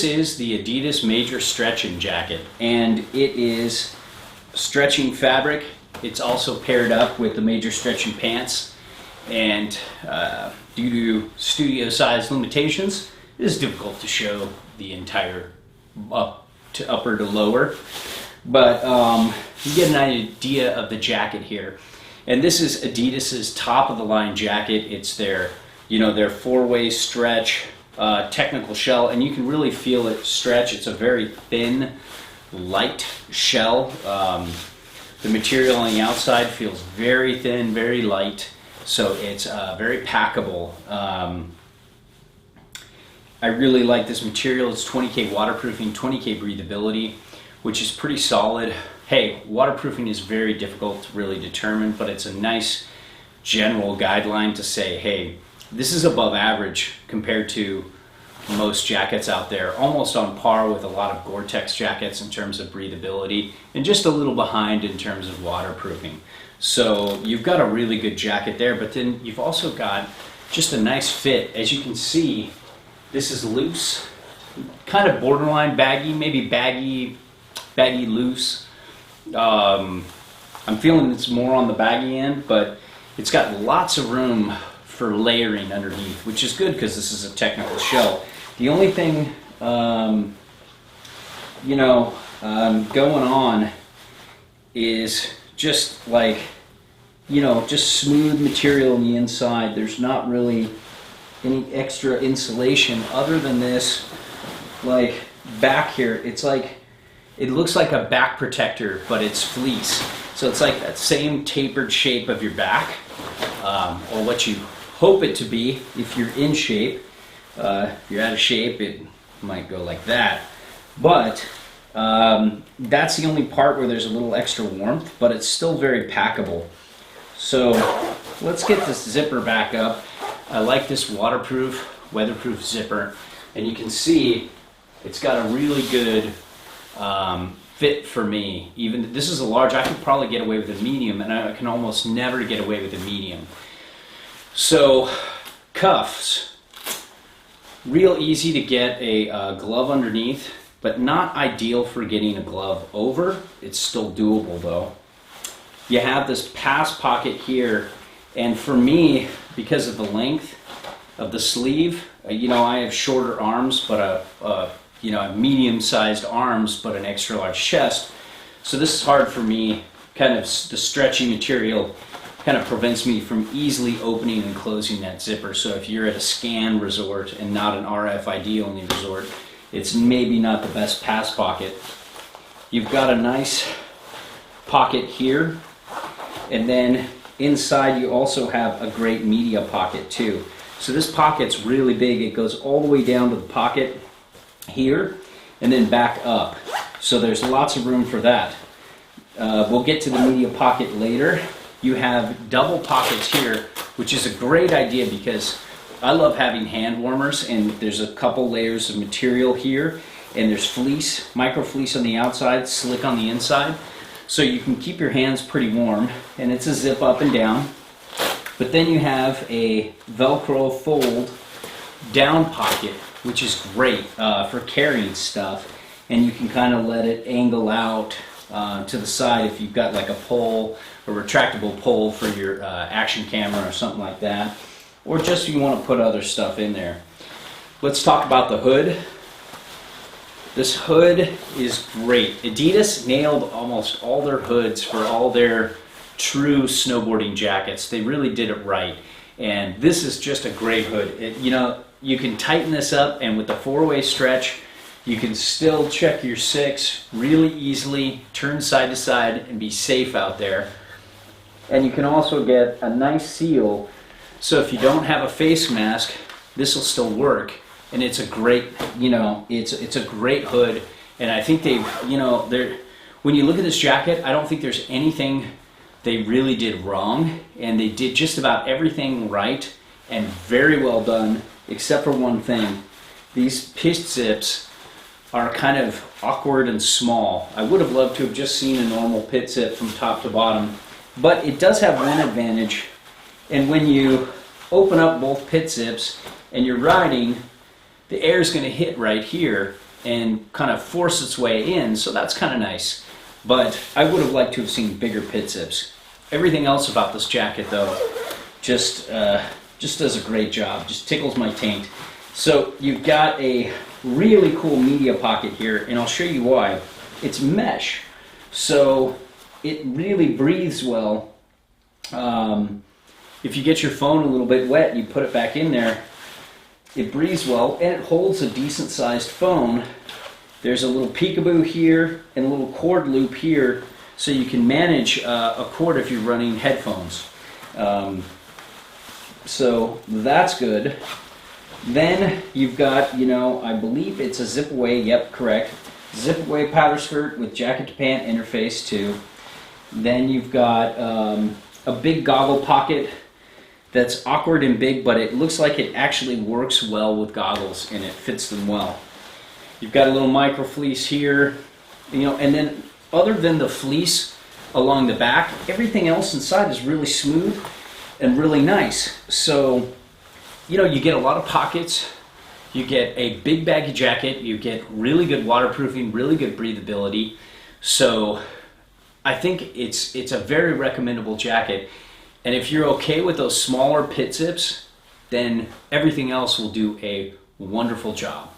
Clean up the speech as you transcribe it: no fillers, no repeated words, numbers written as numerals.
This is the Adidas Major Stretching Jacket, and it is stretching fabric. It's also paired up with the Major Stretching Pants, and due to studio size limitations, it is difficult to show the entire upper to lower, but you get an idea of the jacket here. And this is Adidas's top of the line jacket. It's their, their four-way stretch technical shell, and you can really feel it stretch. It's a very thin, light shell. The material on the outside feels very thin, very light, so it's very packable. I really like this material. It's 20K waterproofing, 20K breathability, which is pretty solid. Hey, waterproofing is very difficult to really determine, but it's a nice general guideline to say, hey, this is above average compared to most jackets out there, almost on par with a lot of Gore-Tex jackets in terms of breathability, and just a little behind in terms of waterproofing. So you've got a really good jacket there, but then you've also got just a nice fit. As you can see, this is loose, kind of borderline baggy, maybe baggy loose. I'm feeling it's more on the baggy end, but it's got lots of room for layering underneath, which is good because this is a technical shell. The only thing, going on is just like, just smooth material on the inside. There's not really any extra insulation other than this, like back here. It's like, it looks like a back protector, but it's fleece. So it's like that same tapered shape of your back, or what you hope it to be if you're in shape. If you're out of shape, it might go like that. But that's the only part where there's a little extra warmth, but it's still very packable. So let's get this zipper back up. I like this waterproof, weatherproof zipper, and you can see it's got a really good fit for me. Even this is a large, I could probably get away with a medium, and I can almost never get away with a medium. So cuffs, real easy to get a glove underneath, but not ideal for getting a glove over. It's still doable though. You have this pass pocket here, and for me, because of the length of the sleeve, I have shorter arms, but medium-sized arms, but an extra large chest. So this is hard for me. Kind of the stretchy material kind of prevents me from easily opening and closing that zipper. So if you're at a scan resort and not an RFID only resort, it's maybe not the best pass pocket. You've got a nice pocket here, and then inside you also have a great media pocket too. So this pocket's really big. It goes all the way down to the pocket here and then back up. So there's lots of room for that. We'll get to the media pocket later. You have double pockets here, which is a great idea because I love having hand warmers, and there's a couple layers of material here, and there's fleece, micro fleece on the outside, slick on the inside, so you can keep your hands pretty warm, and it's a zip up and down. But then you have a Velcro fold down pocket, which is great for carrying stuff, and you can kind of let it angle out to the side if you've got like a pole, a retractable pole for your action camera or something like that, or just if you want to put other stuff in there. Let's talk about the hood. This hood is great. Adidas nailed almost all their hoods for all their true snowboarding jackets. They really did it right, and this is just a great hood. You can tighten this up, and with the four-way stretch, you can still check your six really easily, turn side to side, and be safe out there. And you can also get a nice seal, so if you don't have a face mask, this will still work. And it's a great, it's a great hood. And I think when you look at this jacket, I don't think there's anything they really did wrong, and they did just about everything right and very well done, except for one thing. These pit zips are kind of awkward and small. I would have loved to have just seen a normal pit zip from top to bottom, but it does have one advantage, and when you open up both pit zips and you're riding, the air is going to hit right here, and kind of force its way in, so that's kind of nice. But I would have liked to have seen bigger pit zips. Everything else about this jacket, though, just does a great job. Just tickles my taint. So you've got a really cool media pocket here, and I'll show you why. It's mesh, so it really breathes well. If you get your phone a little bit wet, you put it back in there, it breathes well, and it holds a decent sized phone. There's a little peekaboo here and a little cord loop here, so you can manage a cord if you're running headphones. So that's good. Then you've got, I believe it's a zip away, yep, correct. Zip away powder skirt with jacket to pant interface too. Then you've got a big goggle pocket that's awkward and big, but it looks like it actually works well with goggles and it fits them well. You've got a little micro fleece here, and then other than the fleece along the back, everything else inside is really smooth and really nice. So, you get a lot of pockets, you get a big baggy jacket, you get really good waterproofing, really good breathability. So I think it's a very recommendable jacket. And if you're okay with those smaller pit zips, then everything else will do a wonderful job.